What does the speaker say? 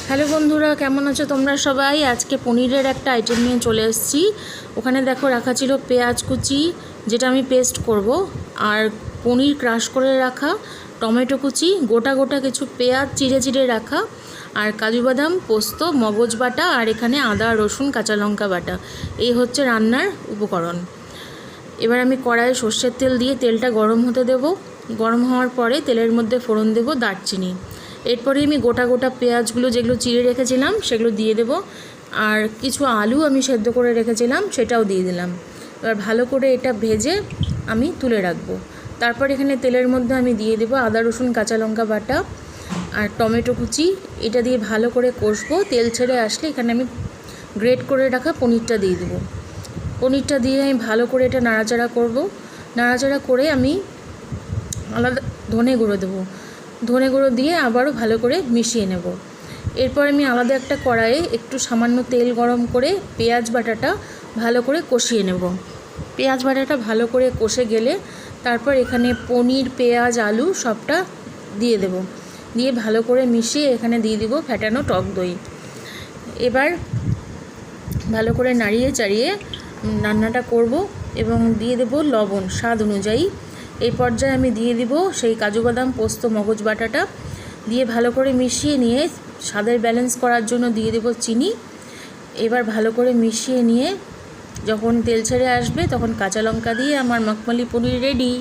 Hello বন্ধুরা, কেমন আছো তোমরা সবাই? আজকে পনিরের একটা আইটেম নিয়ে চলে এসেছি। ওখানে দেখো রাখা ছিল পেঁয়াজ কুচি, যেটা আমি পেস্ট করব, আর পনির ক্রাশ করে রাখা, টমেটো কুচি, গোটা গোটা কিছু পেঁয়াজ চিড়ে চিড়ে রাখা, আর কাজু বাদাম, পোস্ত, মগজ বাটা, আর এখানে আদা রসুন কাঁচা লঙ্কা বাটা। এই হচ্ছে রান্নার উপকরণ। এবার আমি কড়াইয়ে সর্ষের তেল দিয়ে তেলটা গরম হতে দেব। গরম হওয়ার পরে তেলের মধ্যে ফোড়ন দেব দারচিনি। এরপরে আমি গোটা গোটা পেঁয়াজগুলো যেগুলো চিড়ে রেখেছিলাম সেগুলো দিয়ে দেব, আর কিছু আলু আমি সেদ্ধ করে রেখেছিলাম সেটাও দিয়ে দিলাম। এবার ভালো করে এটা ভেজে আমি তুলে রাখবো। তারপর এখানে তেলের মধ্যে আমি দিয়ে দেবো আদা রসুন কাঁচা লঙ্কা বাটা আর টমেটো কুচি। এটা দিয়ে ভালো করে কষবো। তেল ছেড়ে আসলে এখানে আমি গ্রেট করে রাখা পনিরটা দিয়ে দেবো। পনিরটা দিয়ে আমি ভালো করে এটা নাড়াচাড়া করব। নাড়াচাড়া করে আমি আলাদা ধনে গুঁড়ো দেবো। ধনে গুঁড়ো দিয়ে আবারও ভালো করে মিশিয়ে নেব। এরপর আমি আলাদা একটা কড়াইয়ে একটু সামান্য তেল গরম করে পেঁয়াজ বাটাটা ভালো করে কষিয়ে নেব। পেঁয়াজ বাটাটা ভালো করে কষে গেলে তারপর এখানে পনির, পেঁয়াজ, আলু সবটা দিয়ে দেব। দিয়ে ভালো করে মিশিয়ে এখানে দিয়ে দিব ফ্যাটানো টক দই। এবার ভালো করে নাড়িয়ে চাড়িয়ে রান্নাটা করব এবং দিয়ে দেব লবণ স্বাদ অনুযায়ী। এই পর্যায়ে আমি দিয়ে দিব সেই কাজু বাদাম, পোস্ত, মগজ বাটাটা দিয়ে ভালো করে মিশিয়ে নিয়ে স্বাদের ব্যালেন্স করার জন্য দিয়ে দেব চিনি। এবার ভালো করে মিশিয়ে নিয়ে যখন তেল ছেড়ে আসবে তখন কাঁচা লঙ্কা দিয়ে আমার মখমলি পনির রেডি।